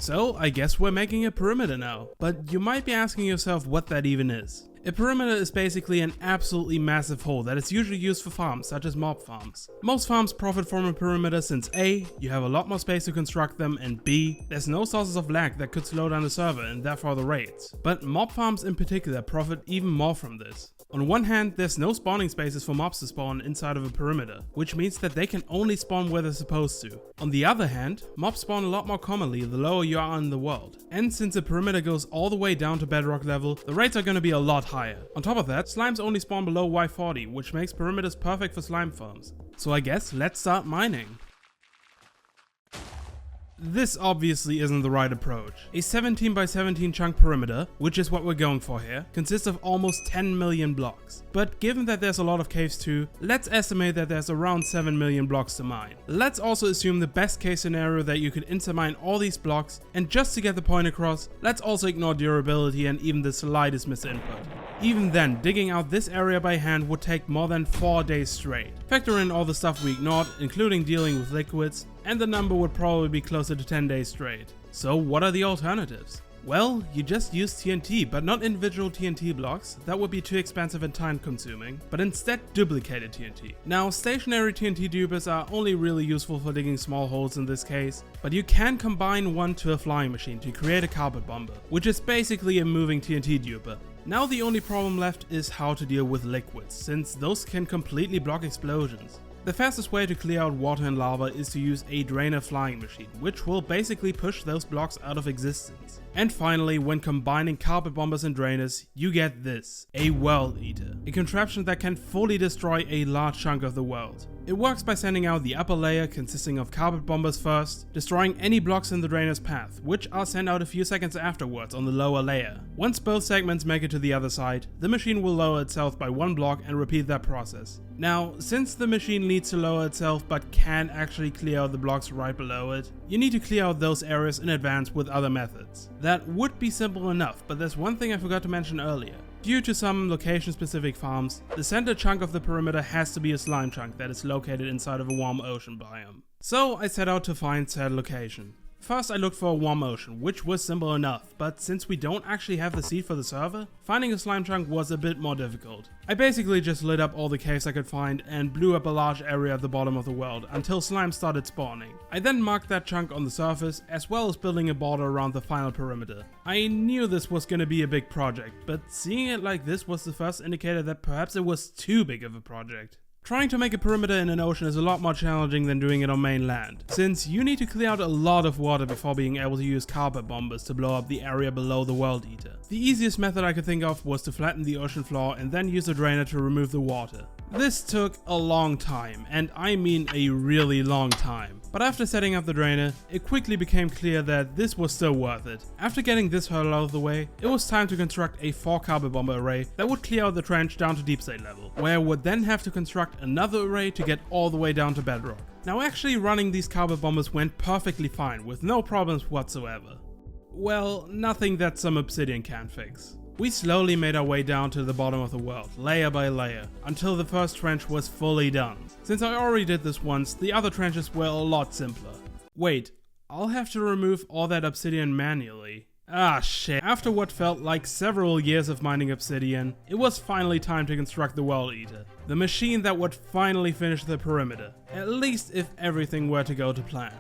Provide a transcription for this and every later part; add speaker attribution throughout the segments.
Speaker 1: So I guess we're making a perimeter now, but you might be asking yourself what that even is. A perimeter is basically an absolutely massive hole that is usually used for farms such as mob farms. Most farms profit from a perimeter since A, you have a lot more space to construct them, and B, there's no sources of lag that could slow down the server and therefore the rates. But mob farms in particular profit even more from this. On one hand, there's no spawning spaces for mobs to spawn inside of a perimeter, which means that they can only spawn where they're supposed to. On the other hand, mobs spawn a lot more commonly the lower you are in the world. And since a perimeter goes all the way down to bedrock level, the rates are going to be a lot higher. On top of that, slimes only spawn below Y40, which makes perimeters perfect for slime farms. So I guess let's start mining. This obviously isn't the right approach. A 17 by 17 chunk perimeter, which is what we're going for here, consists of almost 10 million blocks. But given that there's a lot of caves too, let's estimate that there's around 7 million blocks to mine. Let's also assume the best case scenario that you could intermine all these blocks, and just to get the point across, let's also ignore durability and even the slightest misinput. Even then, digging out this area by hand would take more than 4 days straight. Factor in all the stuff we ignored, including dealing with liquids, and the number would probably be closer to 10 days straight. So what are the alternatives? Well, you just use TNT, but not individual TNT blocks, that would be too expensive and time consuming, but instead duplicated TNT. Now, stationary TNT dupers are only really useful for digging small holes in this case, but you can combine one to a flying machine to create a carpet bomber, which is basically a moving TNT duper. Now the only problem left is how to deal with liquids, since those can completely block explosions. The fastest way to clear out water and lava is to use a drainer flying machine, which will basically push those blocks out of existence. And finally, when combining carpet bombers and drainers, you get this, a world eater, a contraption that can fully destroy a large chunk of the world. It works by sending out the upper layer consisting of carpet bombers first, destroying any blocks in the drainer's path, which are sent out a few seconds afterwards on the lower layer. Once both segments make it to the other side, the machine will lower itself by one block and repeat that process. Now, since the machine needs to lower itself but can't actually clear out the blocks right below it, you need to clear out those areas in advance with other methods. That would be simple enough, but there's one thing I forgot to mention earlier. Due to some location-specific farms, the center chunk of the perimeter has to be a slime chunk that is located inside of a warm ocean biome. So I set out to find said location. First I looked for a warm ocean, which was simple enough, but since we don't actually have the seed for the server, finding a slime chunk was a bit more difficult. I basically just lit up all the caves I could find and blew up a large area at the bottom of the world until slime started spawning. I then marked that chunk on the surface, as well as building a border around the final perimeter. I knew this was gonna be a big project, but seeing it like this was the first indicator that perhaps it was too big of a project. Trying to make a perimeter in an ocean is a lot more challenging than doing it on mainland, since you need to clear out a lot of water before being able to use carpet bombers to blow up the area below the world eater. The easiest method I could think of was to flatten the ocean floor and then use a drainer to remove the water. This took a long time, and I mean a really long time. But after setting up the drainer, it quickly became clear that this was still worth it. After getting this hurdle out of the way, it was time to construct a 4 carpet bomber array that would clear out the trench down to deep state level, where I would then have to construct another array to get all the way down to bedrock. Now actually running these carpet bombers went perfectly fine with no problems whatsoever. Well, nothing that some obsidian can't fix. We slowly made our way down to the bottom of the world, layer by layer, until the first trench was fully done. Since I already did this once, the other trenches were a lot simpler. Wait, I'll have to remove all that obsidian manually. Ah shit. After what felt like several years of mining obsidian, it was finally time to construct the World Eater. The machine that would finally finish the perimeter, at least if everything were to go to plan.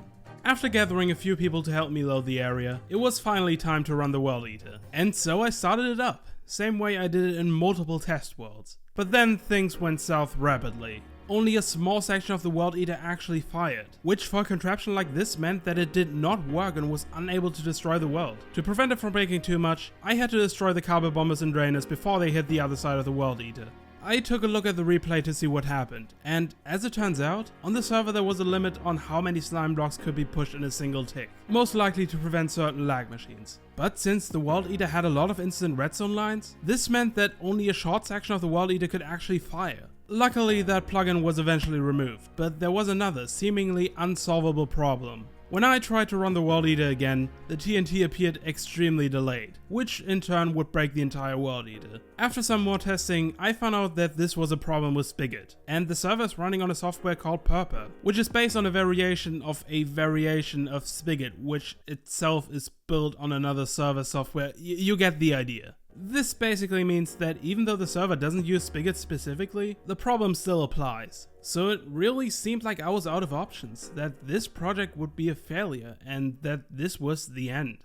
Speaker 1: After gathering a few people to help me load the area, it was finally time to run the World Eater. And so I started it up, same way I did it in multiple test worlds. But then things went south rapidly. Only a small section of the World Eater actually fired, which for a contraption like this meant that it did not work and was unable to destroy the world. To prevent it from breaking too much, I had to destroy the carpet bombers and drainers before they hit the other side of the World Eater. I took a look at the replay to see what happened, and as it turns out, on the server there was a limit on how many slime blocks could be pushed in a single tick, most likely to prevent certain lag machines. But since the World Eater had a lot of instant redstone lines, this meant that only a short section of the World Eater could actually fire. Luckily that plugin was eventually removed, but there was another seemingly unsolvable problem. When I tried to run the World Eater again, the TNT appeared extremely delayed, which in turn would break the entire World Eater. After some more testing, I found out that this was a problem with Spigot, and the server is running on a software called Purper, which is based on a variation of Spigot, which itself is built on another server software. You get the idea. This basically means that even though the server doesn't use Spigot specifically, the problem still applies. So it really seemed like I was out of options, that this project would be a failure, and that this was the end.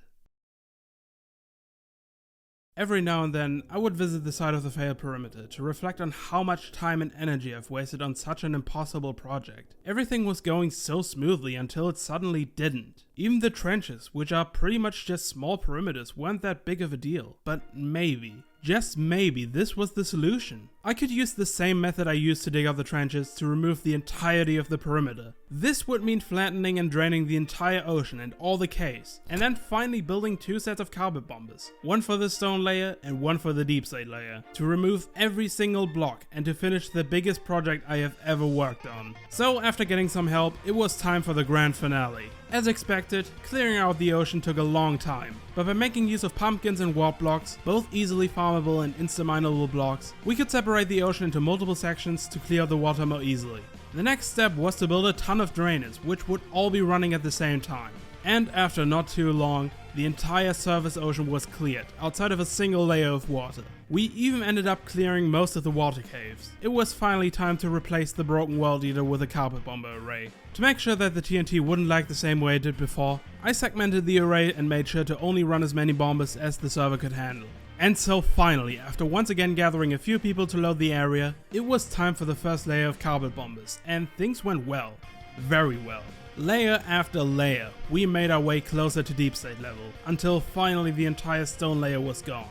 Speaker 1: Every now and then, I would visit the site of the failed perimeter to reflect on how much time and energy I've wasted on such an impossible project. Everything was going so smoothly until it suddenly didn't. Even the trenches, which are pretty much just small perimeters, weren't that big of a deal. But maybe, just maybe, this was the solution. I could use the same method I used to dig out the trenches to remove the entirety of the perimeter. This would mean flattening and draining the entire ocean and all the caves, and then finally building 2 sets of carpet bombers, one for the stone layer and one for the deep slate layer, to remove every single block and to finish the biggest project I have ever worked on. So after getting some help, it was time for the grand finale. As expected, clearing out the ocean took a long time, but by making use of pumpkins and warp blocks, both easily farmable and insta-mineable blocks, we could separate the ocean into multiple sections to clear the water more easily. The next step was to build a ton of drainage, which would all be running at the same time. And after not too long, the entire surface ocean was cleared, outside of a single layer of water. We even ended up clearing most of the water caves. It was finally time to replace the broken World Eater with a carpet bomber array. To make sure that the TNT wouldn't lag the same way it did before, I segmented the array and made sure to only run as many bombers as the server could handle. And so finally, after once again gathering a few people to load the area, it was time for the first layer of carpet bombers, and things went well. Very well. Layer after layer, we made our way closer to deep slate level, until finally the entire stone layer was gone.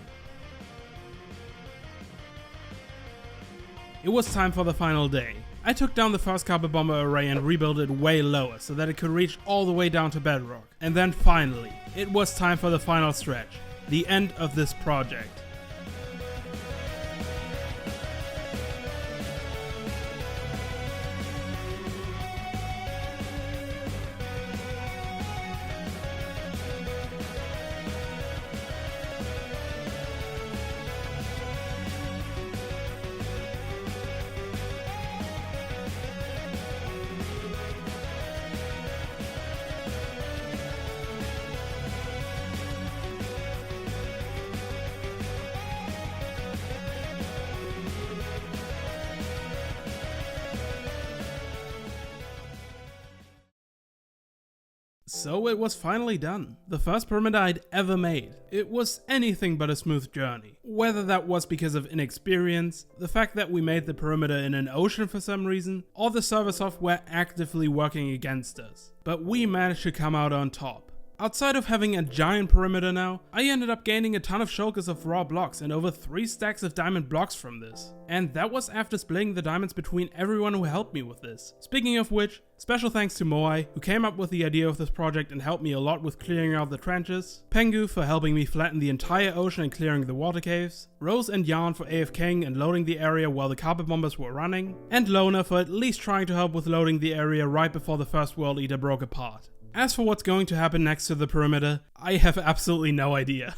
Speaker 1: It was time for the final day. I took down the first carpet bomber array and rebuilt it way lower so that it could reach all the way down to bedrock. And then finally, it was time for the final stretch, the end of this project. So it was finally done. The first perimeter I'd ever made. It was anything but a smooth journey. Whether that was because of inexperience, the fact that we made the perimeter in an ocean for some reason, or the server software actively working against us. But we managed to come out on top. Outside of having a giant perimeter now, I ended up gaining a ton of shulkers of raw blocks and over 3 stacks of diamond blocks from this. And that was after splitting the diamonds between everyone who helped me with this. Speaking of which, special thanks to Moai, who came up with the idea of this project and helped me a lot with clearing out the trenches, Pengu for helping me flatten the entire ocean and clearing the water caves, Rose and Yarn for AFKing and loading the area while the carpet bombers were running, and Lona for at least trying to help with loading the area right before the first World Eater broke apart. As for what's going to happen next to the perimeter, I have absolutely no idea.